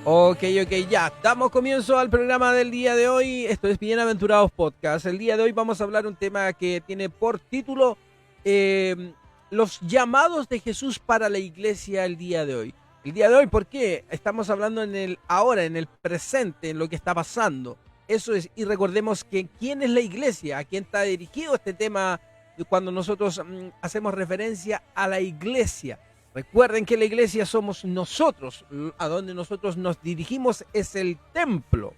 Ok, ya. Damos comienzo al programa del día de hoy. Esto es Bienaventurados Podcast. El día de hoy vamos a hablar un tema que tiene por título eh, los llamados de Jesús para la iglesia el día de hoy. El día de hoy, ¿por qué? Estamos hablando en el ahora, en el presente, en lo que está pasando. Eso es, y recordemos que quién es la iglesia, a quién está dirigido este tema cuando nosotros hacemos referencia a la iglesia. Recuerden que la iglesia somos nosotros, a donde nosotros nos dirigimos es el templo,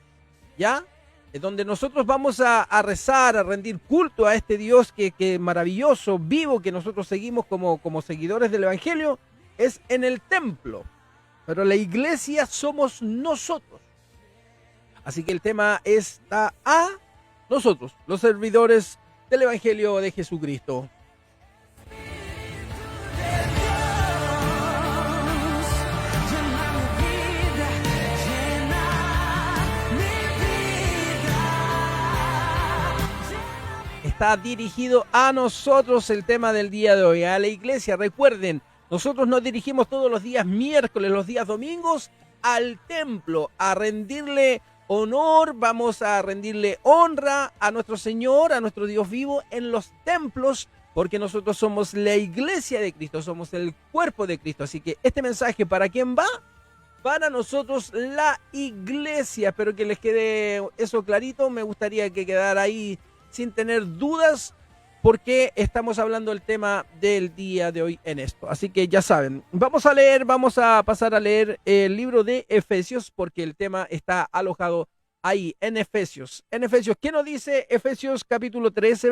¿ya? Es donde nosotros vamos a rezar, a rendir culto a este Dios que maravilloso, vivo, que nosotros seguimos como seguidores del Evangelio, es en el templo. Pero la iglesia somos nosotros. Así que el tema está a nosotros, los servidores del Evangelio de Jesucristo. Está dirigido a nosotros el tema del día de hoy, a la iglesia. Recuerden, nosotros nos dirigimos todos los días miércoles, los días domingos, al templo, a rendirle honor, vamos a rendirle honra a nuestro Señor, a nuestro Dios vivo en los templos, porque nosotros somos la iglesia de Cristo, somos el cuerpo de Cristo. Así que este mensaje, ¿para quién va? Para nosotros la iglesia. Espero que les quede eso clarito. Me gustaría que quedara ahí sin tener dudas, porque estamos hablando del tema del día de hoy en esto. Así que ya saben, vamos a pasar a leer el libro de Efesios, porque el tema está alojado ahí en Efesios. En Efesios, ¿qué nos dice Efesios capítulo 13,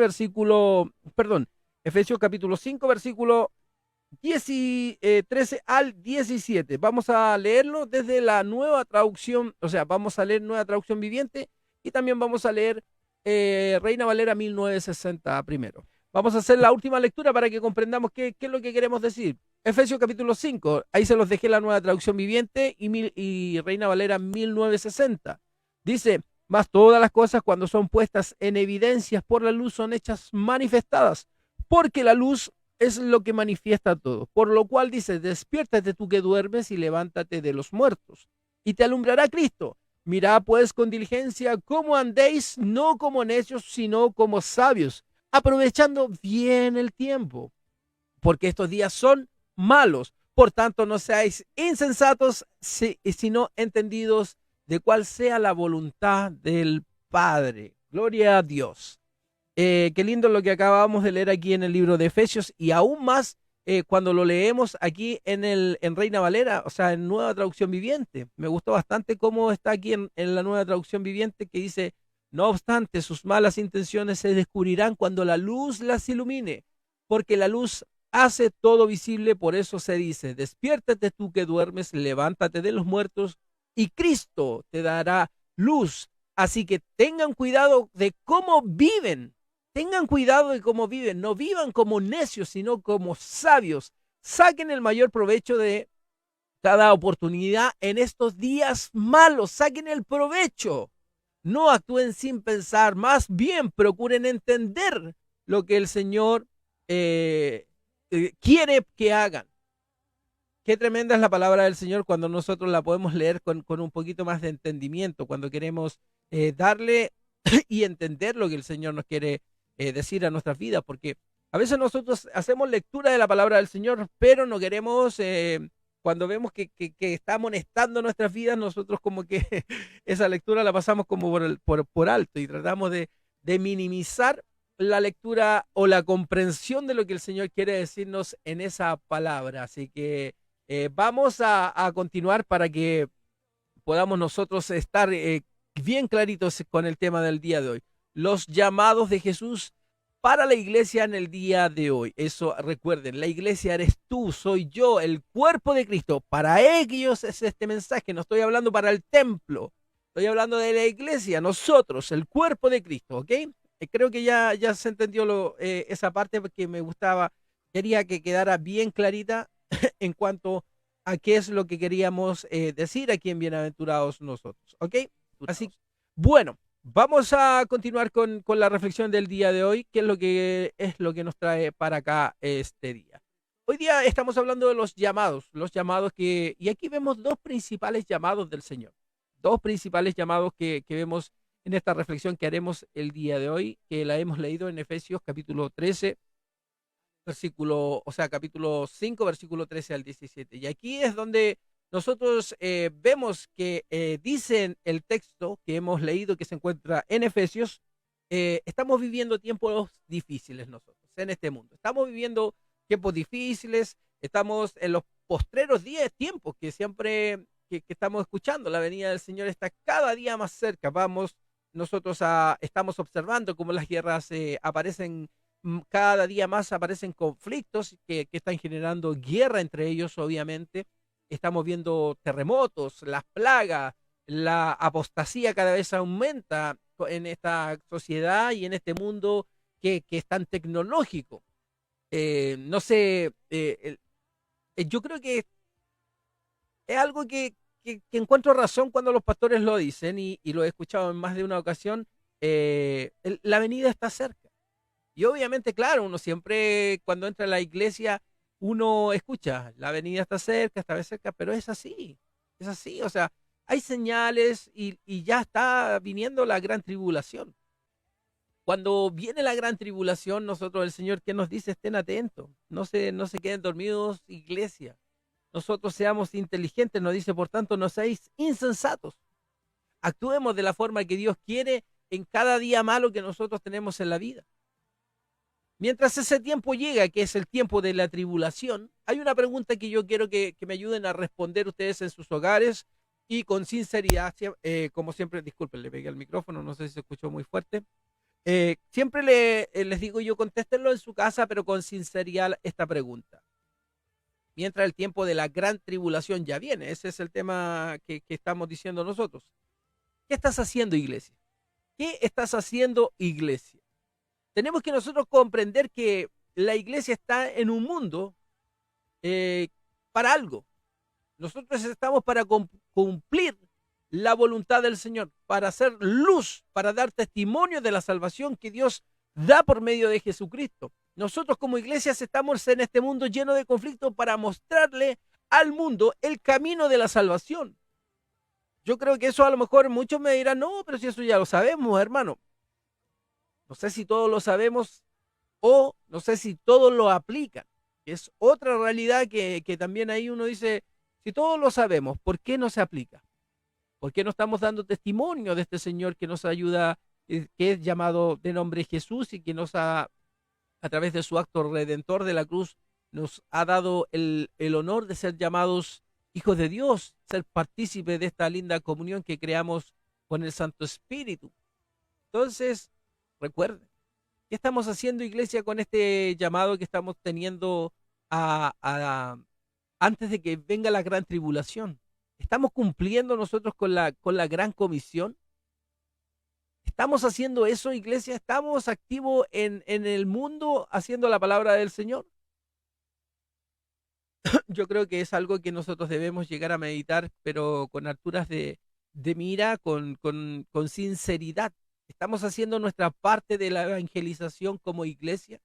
Efesios capítulo 5, versículo 13 al 17. Vamos a leerlo desde la nueva traducción, o sea, vamos a leer nueva traducción viviente y también vamos a leer Reina Valera 1960 primero. Vamos a hacer la última lectura para que comprendamos qué es lo que queremos decir. Efesios capítulo 5, ahí se los dejé la nueva traducción viviente y Reina Valera 1960. Dice, mas todas las cosas cuando son puestas en evidencias por la luz son hechas manifestadas, porque la luz es lo que manifiesta todo. Por lo cual dice, despiértate tú que duermes y levántate de los muertos, y te alumbrará Cristo. Mirad pues con diligencia cómo andéis, no como necios, sino como sabios, aprovechando bien el tiempo, porque estos días son malos. Por tanto, no seáis insensatos, sino entendidos de cuál sea la voluntad del Padre. Gloria a Dios. Qué lindo lo que acabamos de leer aquí en el libro de Efesios, y aún más cuando lo leemos aquí en Reina Valera, o sea, en Nueva Traducción Viviente. Me gustó bastante cómo está aquí en la Nueva Traducción Viviente, que dice, no obstante, sus malas intenciones se descubrirán cuando la luz las ilumine, porque la luz hace todo visible. Por eso se dice, despiértate tú que duermes, levántate de los muertos, y Cristo te dará luz. Así que tengan cuidado de cómo viven. Tengan cuidado de cómo viven, no vivan como necios, sino como sabios. Saquen el mayor provecho de cada oportunidad en estos días malos. Saquen el provecho. No actúen sin pensar, más bien procuren entender lo que el Señor quiere que hagan. Qué tremenda es la palabra del Señor cuando nosotros la podemos leer con un poquito más de entendimiento, cuando queremos darle y entender lo que el Señor nos quiere decir a nuestras vidas, porque a veces nosotros hacemos lectura de la palabra del Señor, pero no queremos, cuando vemos que está amonestando nuestras vidas, nosotros como que esa lectura la pasamos como por alto y tratamos de minimizar la lectura o la comprensión de lo que el Señor quiere decirnos en esa palabra. Así que vamos a continuar para que podamos nosotros estar bien claritos con el tema del día de hoy. Los llamados de Jesús para la iglesia en el día de hoy. Eso recuerden, la iglesia eres tú, soy yo, el cuerpo de Cristo. Para ellos es este mensaje, no estoy hablando para el templo, estoy hablando de la iglesia, nosotros, el cuerpo de Cristo, ¿ok? Creo que ya se entendió esa parte que me gustaba, quería que quedara bien clarita en cuanto a qué es lo que queríamos decir aquí en Bienaventurados nosotros, ¿ok? Así, bueno, vamos a continuar con la reflexión del día de hoy, que es lo que nos trae para acá este día. Hoy día estamos hablando de los llamados y aquí vemos dos principales llamados del Señor, dos principales llamados que vemos en esta reflexión que haremos el día de hoy, que la hemos leído en Efesios capítulo 13, capítulo 5, versículo 13 al 17. Y aquí es donde nosotros vemos que dice el texto que hemos leído que se encuentra en Efesios, estamos viviendo tiempos difíciles nosotros en este mundo. Estamos viviendo tiempos difíciles, estamos en los postreros tiempos que siempre que estamos escuchando. La venida del Señor está cada día más cerca. Estamos observando cómo las guerras aparecen cada día más, aparecen conflictos que están generando guerra entre ellos, obviamente. Estamos viendo terremotos, las plagas, la apostasía cada vez aumenta en esta sociedad y en este mundo que es tan tecnológico. No sé, yo creo que es algo que encuentro razón cuando los pastores lo dicen y lo he escuchado en más de una ocasión. La venida está cerca. Y obviamente, claro, uno siempre cuando entra a la iglesia, uno escucha, la venida está cerca, está cerca, pero es así, o sea, hay señales y ya está viniendo la gran tribulación. Cuando viene la gran tribulación, nosotros, el Señor, ¿qué nos dice? Estén atentos, no se queden dormidos, iglesia. Nosotros seamos inteligentes, nos dice, por tanto, no seáis insensatos. Actuemos de la forma que Dios quiere en cada día malo que nosotros tenemos en la vida. Mientras ese tiempo llega, que es el tiempo de la tribulación, hay una pregunta que yo quiero que me ayuden a responder ustedes en sus hogares y con sinceridad, como siempre, disculpen, le pegué al micrófono, no sé si se escuchó muy fuerte. Siempre les digo yo, contéstenlo en su casa, pero con sinceridad esta pregunta. Mientras el tiempo de la gran tribulación ya viene, ese es el tema que estamos diciendo nosotros. ¿Qué estás haciendo, iglesia? ¿Qué estás haciendo, iglesia? Tenemos que nosotros comprender que la iglesia está en un mundo para algo. Nosotros estamos para cumplir la voluntad del Señor, para hacer luz, para dar testimonio de la salvación que Dios da por medio de Jesucristo. Nosotros como iglesias estamos en este mundo lleno de conflictos para mostrarle al mundo el camino de la salvación. Yo creo que eso a lo mejor muchos me dirán, no, pero si eso ya lo sabemos, hermano. No sé si todos lo sabemos o no sé si todos lo aplican. Es otra realidad que también ahí uno dice, si todos lo sabemos, ¿por qué no se aplica? ¿Por qué no estamos dando testimonio de este Señor que nos ayuda, que es llamado de nombre Jesús y que a través de su acto redentor de la cruz, nos ha dado el honor de ser llamados hijos de Dios, ser partícipes de esta linda comunión que creamos con el Santo Espíritu? Entonces, recuerden, ¿qué estamos haciendo, iglesia, con este llamado que estamos teniendo antes de que venga la gran tribulación? ¿Estamos cumpliendo nosotros con la gran comisión? ¿Estamos haciendo eso, iglesia? ¿Estamos activos en el mundo haciendo la palabra del Señor? Yo creo que es algo que nosotros debemos llegar a meditar, pero con alturas de mira, con sinceridad. ¿Estamos haciendo nuestra parte de la evangelización como iglesia?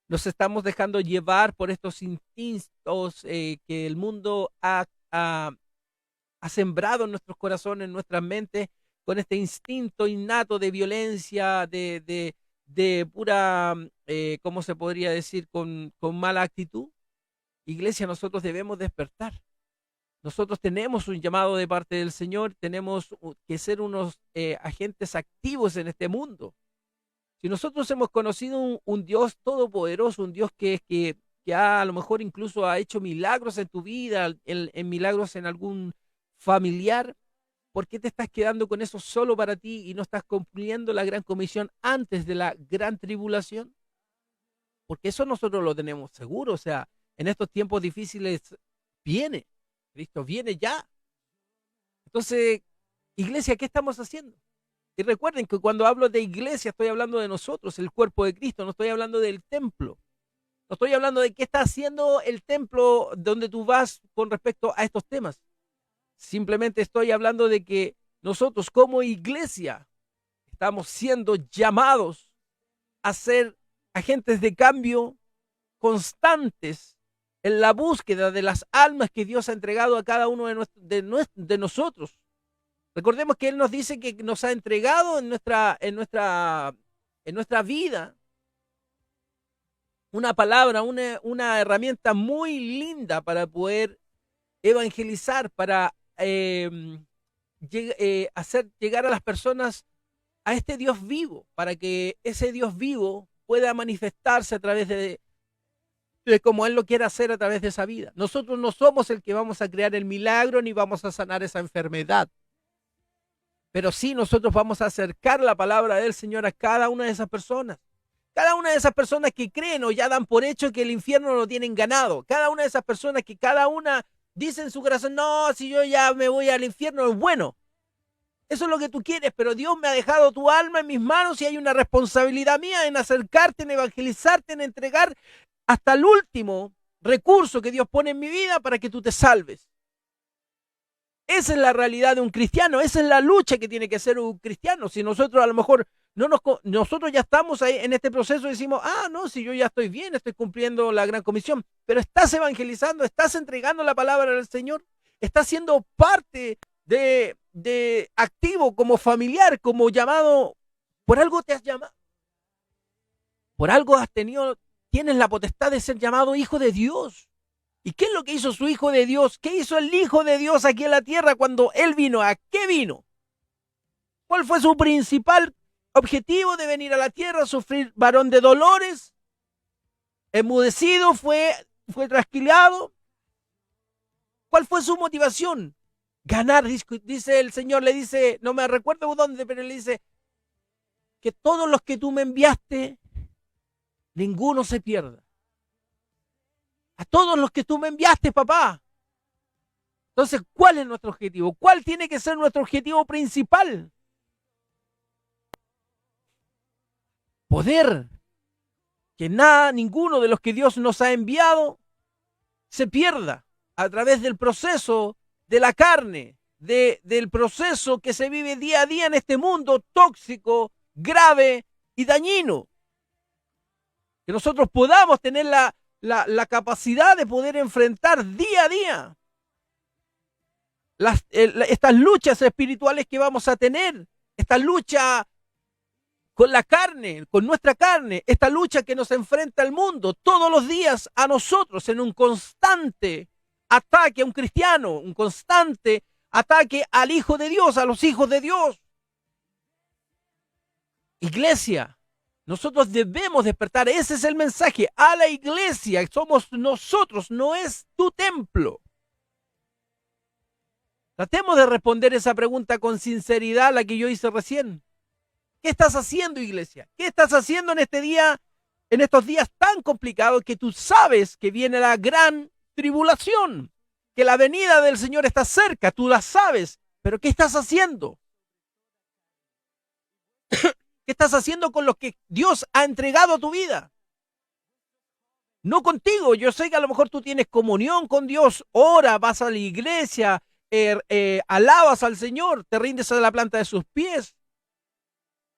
¿Nos estamos dejando llevar por estos instintos que el mundo ha sembrado en nuestros corazones, en nuestras mentes, con este instinto innato de violencia, de pura, ¿cómo se podría decir?, con mala actitud? Iglesia, nosotros debemos despertar. Nosotros tenemos un llamado de parte del Señor, tenemos que ser unos agentes activos en este mundo. Si nosotros hemos conocido un Dios todopoderoso, un Dios que a lo mejor incluso ha hecho milagros en tu vida, en milagros en algún familiar, ¿por qué te estás quedando con eso solo para ti y no estás cumpliendo la gran comisión antes de la gran tribulación? Porque eso nosotros lo tenemos seguro, o sea, en estos tiempos difíciles viene, Cristo viene ya. Entonces, iglesia, ¿qué estamos haciendo? Y recuerden que cuando hablo de iglesia estoy hablando de nosotros, el cuerpo de Cristo, no estoy hablando del templo. No estoy hablando de qué está haciendo el templo donde tú vas con respecto a estos temas. Simplemente estoy hablando de que nosotros como iglesia estamos siendo llamados a ser agentes de cambio constantes en la búsqueda de las almas que Dios ha entregado a cada uno de nosotros. Recordemos que Él nos dice que nos ha entregado en nuestra vida una palabra, una herramienta muy linda para poder evangelizar, para hacer llegar a las personas a este Dios vivo, para que ese Dios vivo pueda manifestarse a través de como Él lo quiere hacer a través de esa vida. Nosotros no somos el que vamos a crear el milagro ni vamos a sanar esa enfermedad. Pero sí nosotros vamos a acercar la palabra del Señor a cada una de esas personas. Cada una de esas personas que creen o ya dan por hecho que el infierno lo tienen ganado. Cada una de esas personas que cada una dice en su corazón, no, si yo ya me voy al infierno, es bueno. Eso es lo que tú quieres, pero Dios me ha dejado tu alma en mis manos y hay una responsabilidad mía en acercarte, en evangelizarte, en entregar hasta el último recurso que Dios pone en mi vida para que tú te salves. Esa es la realidad de un cristiano, esa es la lucha que tiene que hacer un cristiano. Si nosotros a lo mejor nosotros ya estamos ahí en este proceso y decimos, no, si yo ya estoy bien, estoy cumpliendo la gran comisión, pero estás evangelizando, estás entregando la palabra del Señor, estás siendo parte de activo como familiar, como llamado, por algo te has llamado, por algo tienes la potestad de ser llamado hijo de Dios. ¿Y qué es lo que hizo su Hijo de Dios? ¿Qué hizo el Hijo de Dios aquí en la tierra cuando Él vino? ¿A qué vino? ¿Cuál fue su principal objetivo de venir a la tierra? Sufrir varón de dolores, enmudecido, fue trasquilado. ¿Cuál fue su motivación? Ganar, dice el Señor, le dice, no me recuerdo dónde, pero le dice, que todos los que tú me enviaste, ninguno se pierda. A todos los que tú me enviaste, papá. Entonces, ¿cuál es nuestro objetivo? ¿Cuál tiene que ser nuestro objetivo principal? Poder que ninguno de los que Dios nos ha enviado se pierda a través del proceso de la carne, del proceso que se vive día a día en este mundo tóxico, grave y dañino. Que nosotros podamos tener la capacidad de poder enfrentar día a día estas luchas espirituales que vamos a tener, esta lucha con la carne, con nuestra carne, esta lucha que nos enfrenta el mundo todos los días a nosotros en un constante ataque a un cristiano, un constante ataque al Hijo de Dios, a los hijos de Dios. Iglesia, nosotros debemos despertar, ese es el mensaje, a la iglesia, somos nosotros, no es tu templo. Tratemos de responder esa pregunta con sinceridad, la que yo hice recién. ¿Qué estás haciendo, iglesia? ¿Qué estás haciendo en este día, en estos días tan complicados que tú sabes que viene la gran tribulación, que la venida del Señor está cerca, tú la sabes, pero ¿qué estás haciendo? ¿Qué estás haciendo con lo que Dios ha entregado a tu vida? No contigo. Yo sé que a lo mejor tú tienes comunión con Dios, ora, vas a la iglesia, alabas al Señor, te rindes a la planta de sus pies.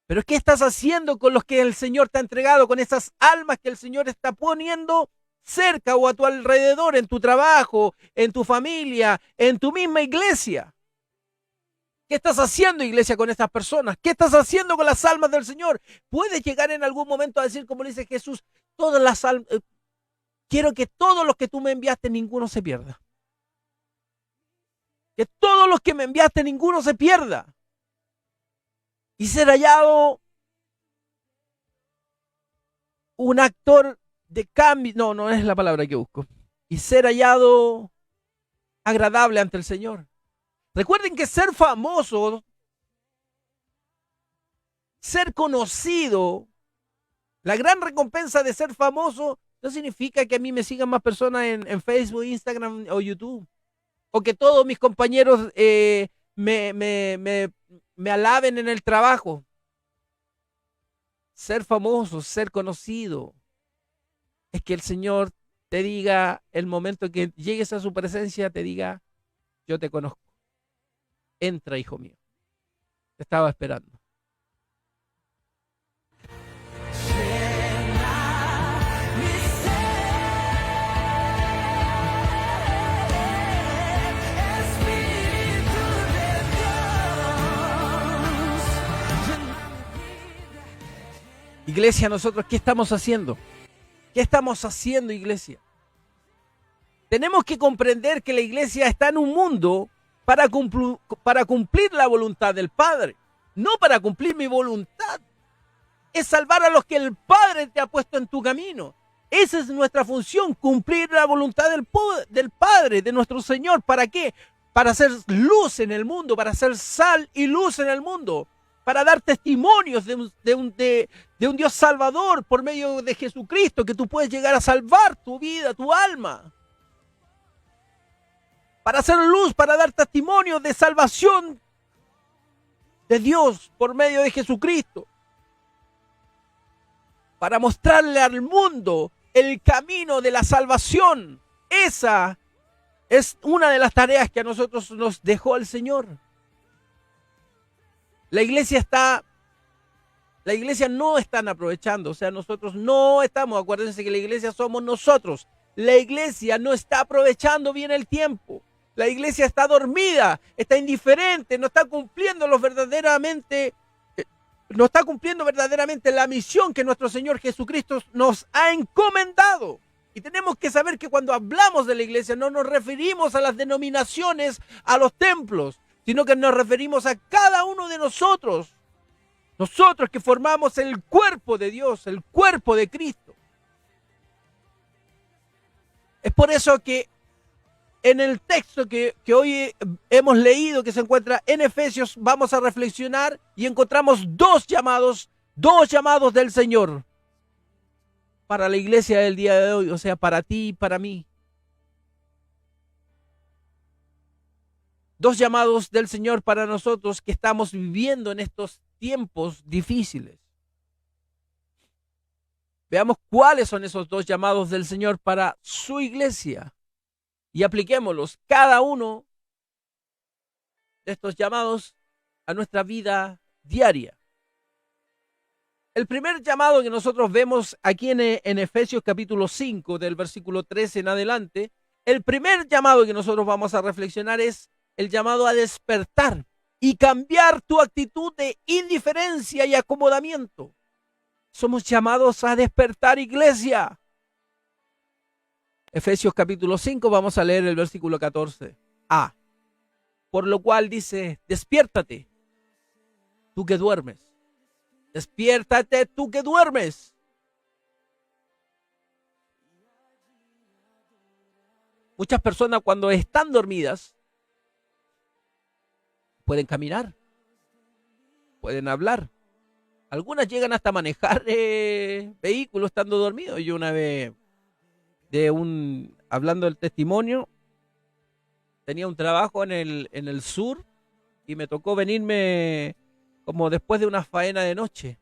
Pero ¿qué estás haciendo con los que el Señor te ha entregado, con esas almas que el Señor está poniendo cerca o a tu alrededor, en tu trabajo, en tu familia, en tu misma iglesia? ¿Qué estás haciendo, iglesia, con estas personas? ¿Qué estás haciendo con las almas del Señor? Puedes llegar en algún momento a decir, como dice Jesús, todas las almas, quiero que todos los que tú me enviaste, ninguno se pierda. Que todos los que me enviaste, ninguno se pierda. Y ser hallado un actor de cambio, no es la palabra que busco. Y ser hallado agradable ante el Señor. Recuerden que ser famoso, ser conocido, la gran recompensa de ser famoso no significa que a mí me sigan más personas en Facebook, Instagram o YouTube. O que todos mis compañeros me alaben en el trabajo. Ser famoso, ser conocido, es que el Señor te diga, el momento que llegues a su presencia, te diga, yo te conozco. Entra, hijo mío. Te estaba esperando. Iglesia, nosotros, ¿qué estamos haciendo? ¿Qué estamos haciendo, iglesia? Tenemos que comprender que la iglesia está en un mundo para cumplir la voluntad del Padre, no para cumplir mi voluntad. Es salvar a los que el Padre te ha puesto en tu camino. Esa es nuestra función, cumplir la voluntad del Padre, de nuestro Señor. ¿Para qué? Para hacer luz en el mundo, para hacer sal y luz en el mundo, para dar testimonios de un Dios salvador por medio de Jesucristo, que tú puedes llegar a salvar tu vida, tu alma. Para hacer luz, para dar testimonio de salvación de Dios por medio de Jesucristo. Para mostrarle al mundo el camino de la salvación. Esa es una de las tareas que a nosotros nos dejó el Señor. La iglesia no están aprovechando, o sea, nosotros no estamos, acuérdense que la iglesia somos nosotros. La iglesia no está aprovechando bien el tiempo. La iglesia está dormida, está indiferente, no está cumpliendo verdaderamente la misión que nuestro Señor Jesucristo nos ha encomendado. Y tenemos que saber que cuando hablamos de la iglesia no nos referimos a las denominaciones, a los templos, sino que nos referimos a cada uno de nosotros. Nosotros que formamos el cuerpo de Dios, el cuerpo de Cristo. Es por eso que en el texto que hoy hemos leído, que se encuentra en Efesios, vamos a reflexionar y encontramos dos llamados del Señor para la iglesia del día de hoy, o sea, para ti y para mí. Dos llamados del Señor para nosotros que estamos viviendo en estos tiempos difíciles. Veamos cuáles son esos dos llamados del Señor para su iglesia y apliquémoslos cada uno de estos llamados a nuestra vida diaria. El primer llamado que nosotros vemos aquí en Efesios capítulo 5, del versículo 13 en adelante, el primer llamado que nosotros vamos a reflexionar es el llamado a despertar y cambiar tu actitud de indiferencia y acomodamiento. Somos llamados a despertar, iglesia. Efesios capítulo 5, vamos a leer el versículo 14a. Por lo cual dice, despiértate, tú que duermes. Despiértate, tú que duermes. Muchas personas cuando están dormidas pueden caminar, pueden hablar. Algunas llegan hasta manejar vehículos estando dormidos. Yo una vez, hablando del testimonio, tenía un trabajo en el sur y me tocó venirme como después de una faena de noche.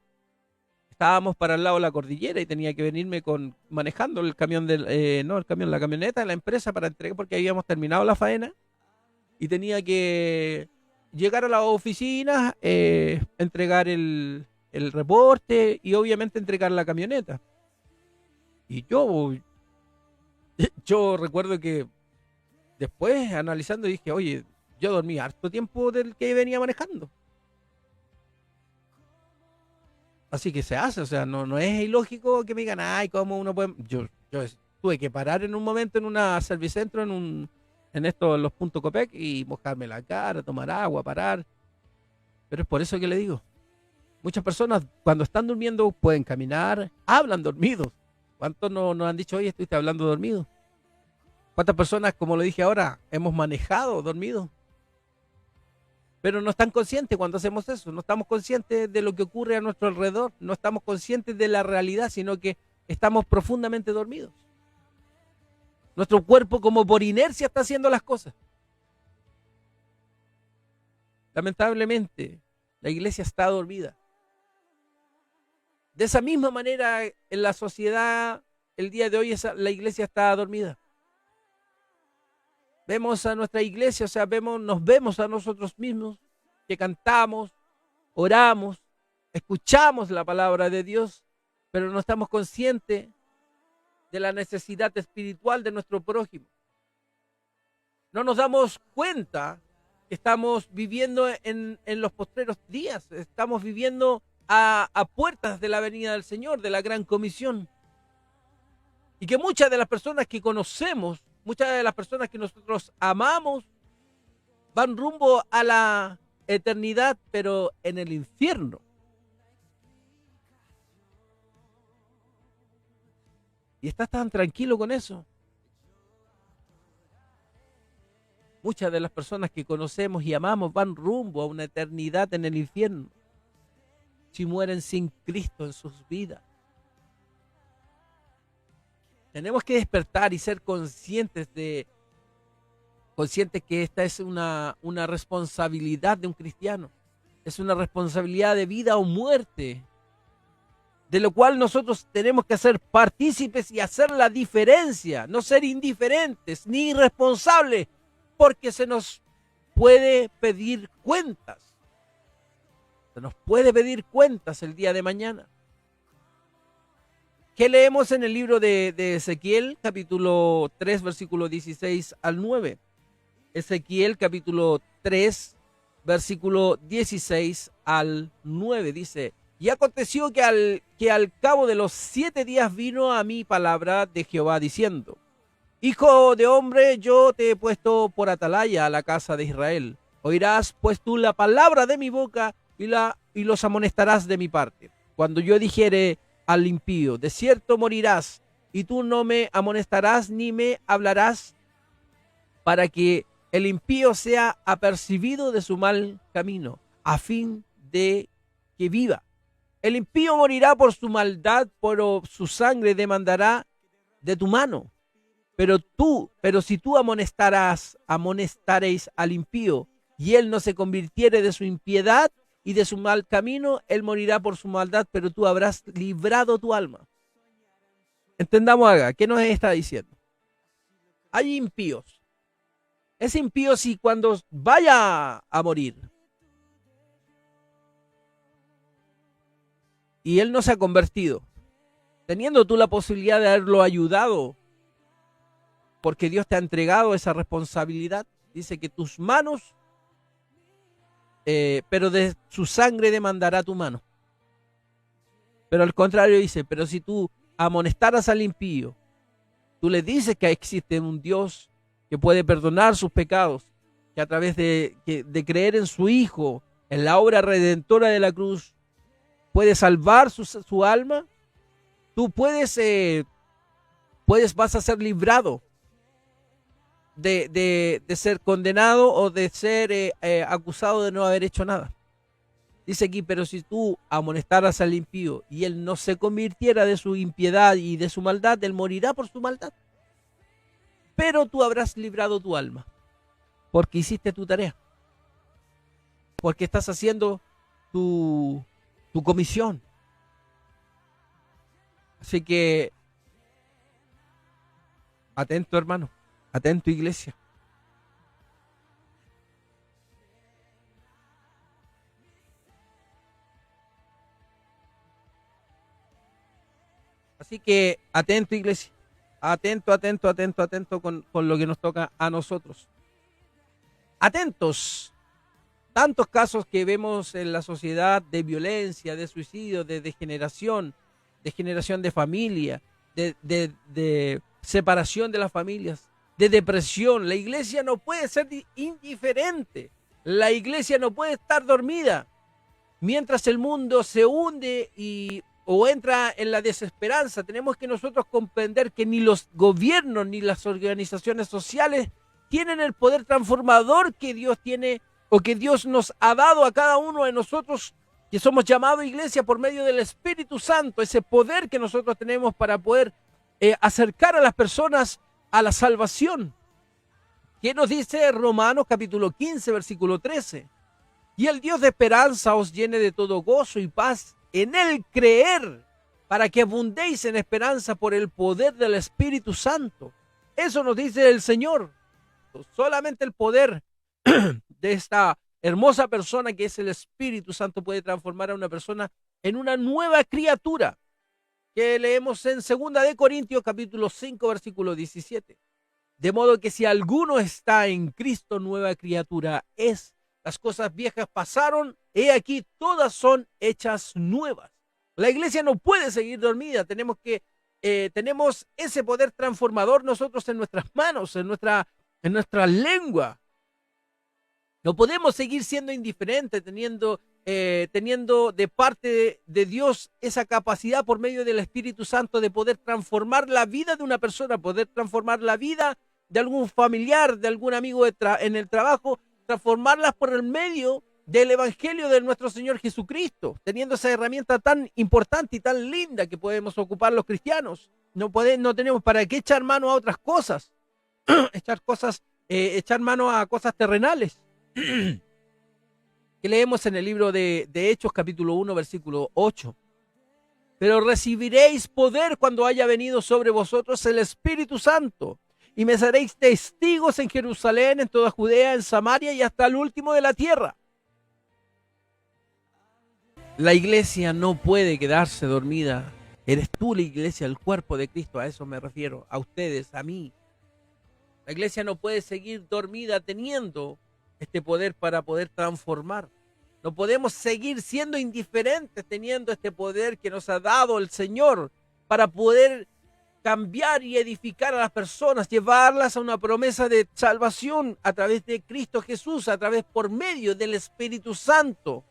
Estábamos para el lado de la cordillera y tenía que venirme manejando el camión la camioneta de la empresa para entregar, porque habíamos terminado la faena y tenía que llegar a la oficina, entregar el reporte y obviamente entregar la camioneta. Y yo recuerdo que después analizando dije, oye, yo dormí harto tiempo del que venía manejando. Así que se hace, o sea, no es ilógico que me digan, ay, ¿cómo uno puede? Yo tuve que parar en un momento en una Servicentro, en los puntos Copec y mojarme la cara, tomar agua, parar. Pero es por eso que le digo, muchas personas cuando están durmiendo pueden caminar, hablan dormidos. ¿Cuántos nos han dicho, oye, estuviste hablando dormido? ¿Cuántas personas, como lo dije ahora, hemos manejado dormidos? Pero no están conscientes cuando hacemos eso, no estamos conscientes de lo que ocurre a nuestro alrededor, no estamos conscientes de la realidad, sino que estamos profundamente dormidos. Nuestro cuerpo como por inercia está haciendo las cosas. Lamentablemente, la iglesia está dormida. De esa misma manera, en la sociedad, el día de hoy, la iglesia está dormida. Vemos a nuestra iglesia, o sea, nos vemos a nosotros mismos, que cantamos, oramos, escuchamos la palabra de Dios, pero no estamos conscientes de la necesidad espiritual de nuestro prójimo. No nos damos cuenta que estamos viviendo en los postreros días, estamos viviendo a puertas de la venida del Señor, de la gran comisión. Y que muchas de las personas que conocemos, muchas de las personas que nosotros amamos, van rumbo a la eternidad, pero en el infierno. Y estás tan tranquilo con eso. Muchas de las personas que conocemos y amamos van rumbo a una eternidad en el infierno, si mueren sin Cristo en sus vidas. Tenemos que despertar y ser conscientes que esta es una responsabilidad de un cristiano. Es una responsabilidad de vida o muerte, de lo cual nosotros tenemos que ser partícipes y hacer la diferencia, no ser indiferentes ni irresponsables, porque se nos puede pedir cuentas. Se nos puede pedir cuentas el día de mañana. ¿Qué leemos en el libro de Ezequiel, capítulo 3, versículo 16 al 9? Ezequiel, capítulo 3, versículo 16 al 9, dice: y aconteció que al cabo de los 7 días vino a mí palabra de Jehová diciendo: Hijo de hombre, yo te he puesto por atalaya a la casa de Israel. Oirás pues tú la palabra de mi boca y los amonestarás de mi parte. Cuando yo dijere al impío: de cierto morirás, y tú no me amonestarás ni me hablarás, para que el impío sea apercibido de su mal camino, a fin de que viva. El impío morirá por su maldad, por su sangre demandará de tu mano. Pero si tú amonestaréis al impío, y él no se convirtiere de su impiedad y de su mal camino, él morirá por su maldad, pero tú habrás librado tu alma. Entendamos acá, ¿qué nos está diciendo? Hay impíos. Es impío si cuando vaya a morir y él no se ha convertido, teniendo tú la posibilidad de haberlo ayudado, porque Dios te ha entregado esa responsabilidad, dice que tus manos, pero de su sangre demandará tu mano. Pero al contrario dice: pero si tú amonestaras al impío, tú le dices que existe un Dios que puede perdonar sus pecados, que a través de creer en su Hijo, en la obra redentora de la cruz, puede salvar su alma, tú vas a ser librado de ser condenado o de ser acusado de no haber hecho nada. Dice aquí: pero si tú amonestaras al impío y él no se convirtiera de su impiedad y de su maldad, él morirá por su maldad. Pero tú habrás librado tu alma, porque hiciste tu tarea, porque estás haciendo tu comisión. Así que, atento, hermano, atento, iglesia. Así que, atento, iglesia. Atento con lo que nos toca a nosotros. Atentos. Tantos casos que vemos en la sociedad de violencia, de suicidio, de degeneración de familia, de separación de las familias, de depresión. La iglesia no puede ser indiferente. La iglesia no puede estar dormida. Mientras el mundo se hunde o entra en la desesperanza, tenemos que nosotros comprender que ni los gobiernos ni las organizaciones sociales tienen el poder transformador que Dios tiene, o que Dios nos ha dado a cada uno de nosotros, que somos llamados iglesia por medio del Espíritu Santo, ese poder que nosotros tenemos para poder acercar a las personas a la salvación. ¿Qué nos dice Romanos capítulo 15, versículo 13? Y el Dios de esperanza os llene de todo gozo y paz en el creer, para que abundéis en esperanza por el poder del Espíritu Santo. Eso nos dice el Señor. Solamente el poder de esta hermosa persona que es el Espíritu Santo puede transformar a una persona en una nueva criatura, que leemos en 2 de Corintios capítulo 5 versículo 17. De modo que si alguno está en Cristo, nueva criatura es, las cosas viejas pasaron, he aquí todas son hechas nuevas. La iglesia no puede seguir dormida, tenemos ese poder transformador nosotros en nuestras manos, en nuestra lengua. No podemos seguir siendo indiferentes, teniendo de parte de Dios esa capacidad por medio del Espíritu Santo de poder transformar la vida de una persona, poder transformar la vida de algún familiar, de algún amigo en el trabajo, transformarlas por el medio del Evangelio de nuestro Señor Jesucristo, teniendo esa herramienta tan importante y tan linda que podemos ocupar los cristianos. No tenemos para qué echar mano a otras cosas, echar mano a cosas terrenales. Que leemos en el libro de Hechos capítulo 1 versículo 8. Pero recibiréis poder cuando haya venido sobre vosotros el Espíritu Santo, y me seréis testigos en Jerusalén, en toda Judea, en Samaria y hasta el último de la tierra. La iglesia no puede quedarse dormida. Eres tú la iglesia, el cuerpo de Cristo, a eso me refiero, a ustedes, a mí. La iglesia no puede seguir dormida teniendo este poder para poder transformar. No podemos seguir siendo indiferentes teniendo este poder que nos ha dado el Señor para poder cambiar y edificar a las personas, llevarlas a una promesa de salvación a través de Cristo Jesús, a través por medio del Espíritu Santo.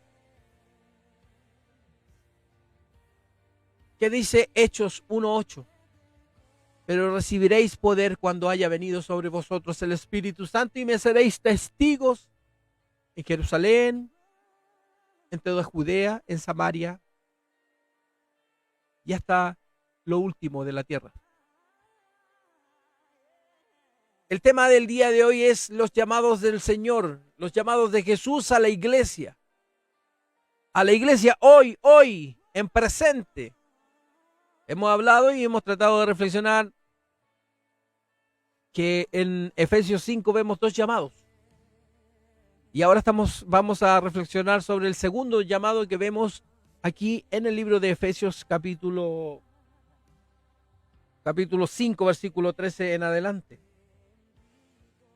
¿Qué dice Hechos 1:8? Pero recibiréis poder cuando haya venido sobre vosotros el Espíritu Santo y me seréis testigos en Jerusalén, en toda Judea, en Samaria y hasta lo último de la tierra. El tema del día de hoy es los llamados del Señor, los llamados de Jesús a la iglesia. A la iglesia hoy, en presente. Hemos hablado y hemos tratado de reflexionar que en Efesios 5 vemos 2 llamados. Y ahora vamos a reflexionar sobre el segundo llamado que vemos aquí en el libro de Efesios capítulo 5, versículo 13 en adelante.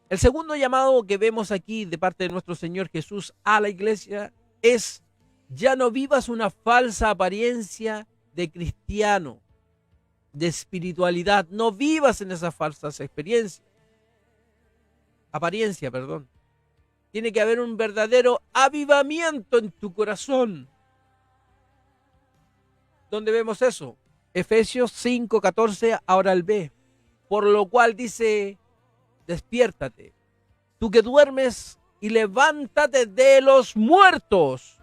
El segundo llamado que vemos aquí de parte de nuestro Señor Jesús a la iglesia es: ya no vivas una falsa apariencia de cristiano, de espiritualidad. No vivas en esas falsas apariencia. Tiene que haber un verdadero avivamiento en tu corazón. ¿Dónde vemos eso? Efesios 5:14, ahora el B. Por lo cual dice: despiértate, tú que duermes, y levántate de los muertos.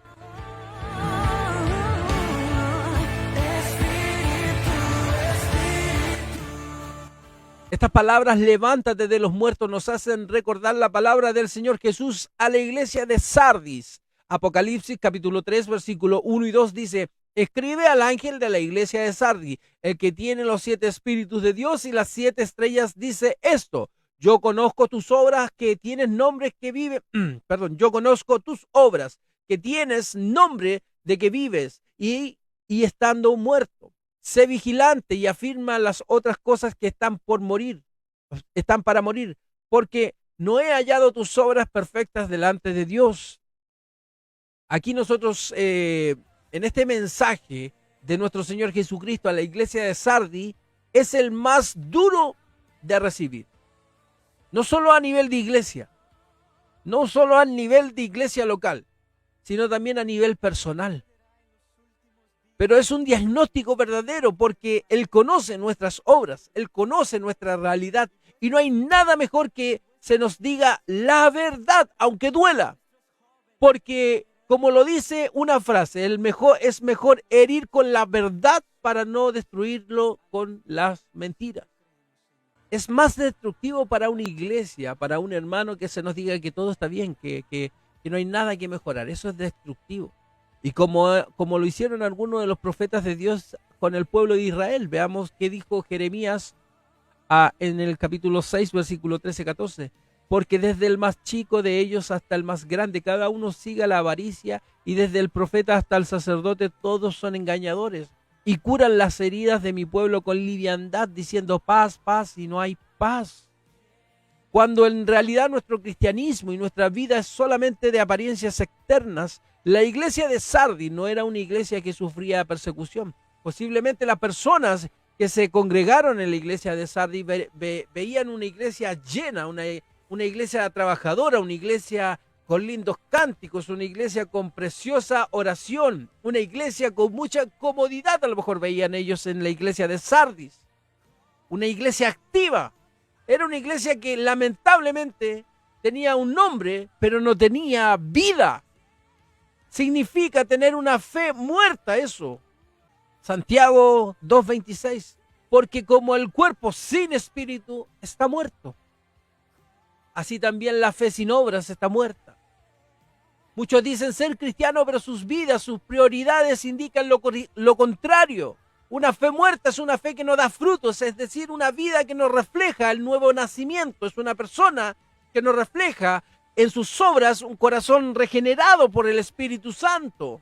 Estas palabras, levántate de los muertos, nos hacen recordar la palabra del Señor Jesús a la iglesia de Sardis. Apocalipsis capítulo 3, versículo 1 y 2 dice: escribe al ángel de la iglesia de Sardis, el que tiene los 7 espíritus de Dios y las 7 estrellas, dice esto: yo conozco tus obras, que tienes nombres que vive, yo conozco tus obras, que tienes nombre de que vives y estando muerto. Sé vigilante y afirma las otras cosas que están para morir, porque no he hallado tus obras perfectas delante de Dios. Aquí nosotros, en este mensaje de nuestro Señor Jesucristo a la iglesia de Sardis, es el más duro de recibir. No solo a nivel de iglesia, no solo a nivel de iglesia local, sino también a nivel personal. Pero es un diagnóstico verdadero porque Él conoce nuestras obras, Él conoce nuestra realidad y no hay nada mejor que se nos diga la verdad, aunque duela. Porque, como lo dice una frase, es mejor herir con la verdad para no destruirlo con las mentiras. Es más destructivo para una iglesia, para un hermano, que se nos diga que todo está bien, que no hay nada que mejorar. Eso es destructivo. Y como lo hicieron algunos de los profetas de Dios con el pueblo de Israel. Veamos qué dijo Jeremías en el capítulo 6, versículo 13-14. Porque desde el más chico de ellos hasta el más grande, cada uno sigue la avaricia, y desde el profeta hasta el sacerdote, todos son engañadores. Y curan las heridas de mi pueblo con liviandad, diciendo paz, paz, y no hay paz. cuando en realidad nuestro cristianismo y nuestra vida es solamente de apariencias externas. La iglesia de Sardis no era una iglesia que sufría persecución. Posiblemente las personas que se congregaron en la iglesia de Sardis veían una iglesia llena, una iglesia trabajadora, una iglesia con lindos cánticos, una iglesia con preciosa oración, una iglesia con mucha comodidad, a lo mejor veían ellos en la iglesia de Sardis. Una iglesia activa. Era una iglesia que lamentablemente tenía un nombre, pero no tenía vida. Significa tener una fe muerta eso. Santiago 2:26. Porque como el cuerpo sin espíritu está muerto, así también la fe sin obras está muerta. Muchos dicen ser cristianos, pero sus vidas, sus prioridades indican lo contrario. Una fe muerta es una fe que no da frutos, es decir, una vida que no refleja el nuevo nacimiento. Es una persona que no refleja en sus obras un corazón regenerado por el Espíritu Santo,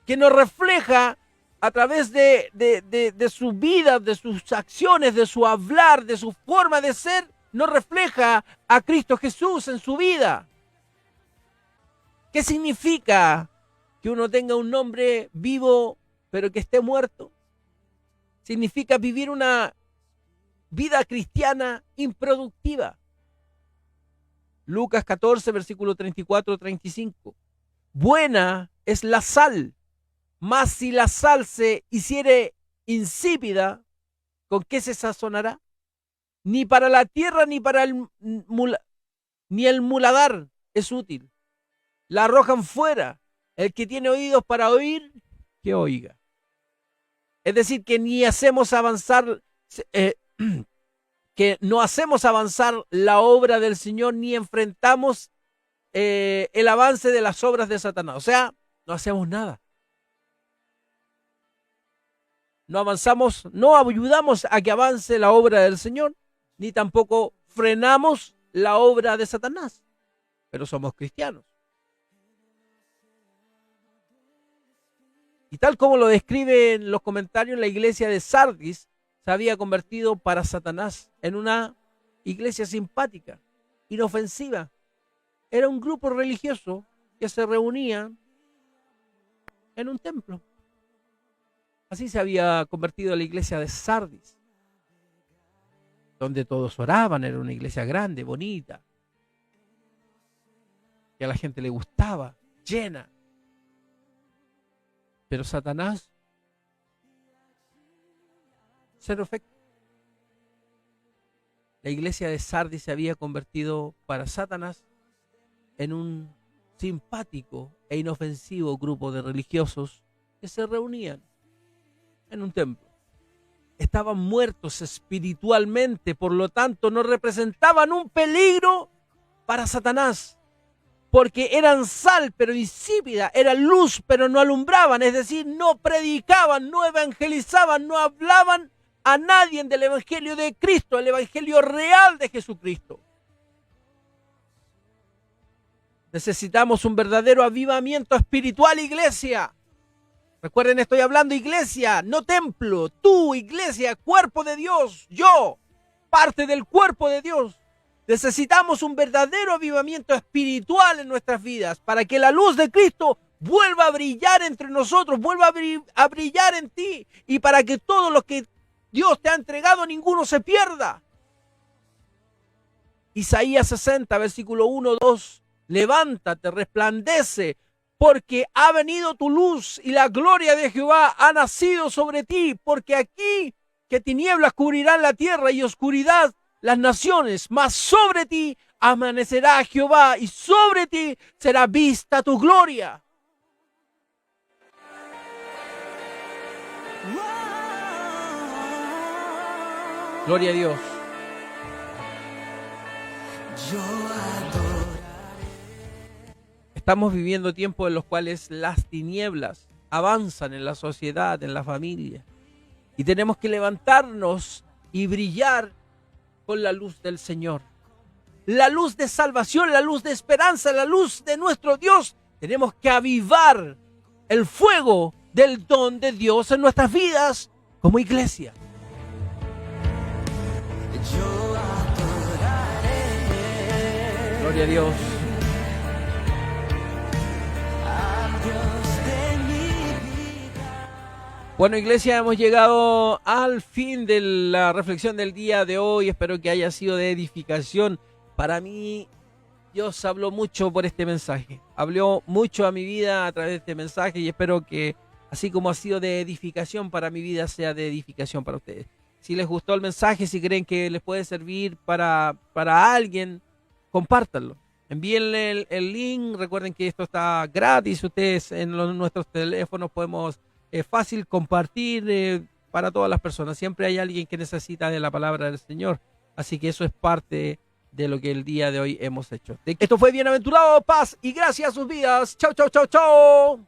que no refleja a través de su vida, de sus acciones, de su hablar, de su forma de ser, no refleja a Cristo Jesús en su vida. ¿Qué significa que uno tenga un nombre vivo pero que esté muerto? Significa vivir una vida cristiana improductiva. Lucas 14, versículo 34-35. Buena es la sal, mas si la sal se hiciere insípida, ¿con qué se sazonará? Ni para la tierra ni para el muladar es útil. La arrojan fuera. El que tiene oídos para oír, que oiga. Es decir, que ni hacemos avanzar, que no hacemos avanzar la obra del Señor, ni enfrentamos el avance de las obras de Satanás. O sea, no hacemos nada. No avanzamos, no ayudamos a que avance la obra del Señor, ni tampoco frenamos la obra de Satanás. Pero somos cristianos. Y tal como lo describen los comentarios, la iglesia de Sardis se había convertido para Satanás en una iglesia simpática, inofensiva. Era un grupo religioso que se reunía en un templo. Así se había convertido la iglesia de Sardis, donde todos oraban. Era una iglesia grande, bonita, que a la gente le gustaba, llena. Pero Satanás, cero efecto. La iglesia de Sardis se había convertido para Satanás en un simpático e inofensivo grupo de religiosos que se reunían en un templo. Estaban muertos espiritualmente, por lo tanto no representaban un peligro para Satanás, porque eran sal pero insípida, eran luz pero no alumbraban, es decir, no predicaban, no evangelizaban, no hablaban a nadie del evangelio de Cristo, el evangelio real de Jesucristo. Necesitamos un verdadero avivamiento espiritual, iglesia. Recuerden, estoy hablando iglesia, no templo. Tú, iglesia, cuerpo de Dios. Yo, parte del cuerpo de Dios. Necesitamos un verdadero avivamiento espiritual en nuestras vidas para que la luz de Cristo vuelva a brillar entre nosotros, vuelva a brillar en ti, y para que todo lo que Dios te ha entregado, ninguno se pierda. Isaías 60, versículo 1, 2. Levántate, resplandece, porque ha venido tu luz y la gloria de Jehová ha nacido sobre ti, porque aquí que tinieblas cubrirán la tierra y oscuridad las naciones, mas sobre ti amanecerá Jehová y sobre ti será vista tu gloria. Gloria a Dios. Estamos viviendo tiempos en los cuales las tinieblas avanzan en la sociedad, en la familia. Y tenemos que levantarnos y brillar con la luz del Señor. La luz de salvación, la luz de esperanza, la luz de nuestro Dios. Tenemos que avivar el fuego del don de Dios en nuestras vidas como iglesia. Gloria a Dios. Bueno, iglesia, hemos llegado al fin de la reflexión del día de hoy. Espero que haya sido de edificación. Para mí, Dios habló mucho por este mensaje. Habló mucho a mi vida a través de este mensaje y espero que, así como ha sido de edificación para mi vida, sea de edificación para ustedes. Si les gustó el mensaje, si creen que les puede servir para alguien, compártanlo. Envíenle el link. Recuerden que esto está gratis. Ustedes en nuestros teléfonos podemos fácil compartir para todas las personas. Siempre hay alguien que necesita de la palabra del Señor. Así que eso es parte de lo que el día de hoy hemos hecho. Esto fue Bienaventurado, paz y gracia a sus vidas. Chau, chau, chau, chau.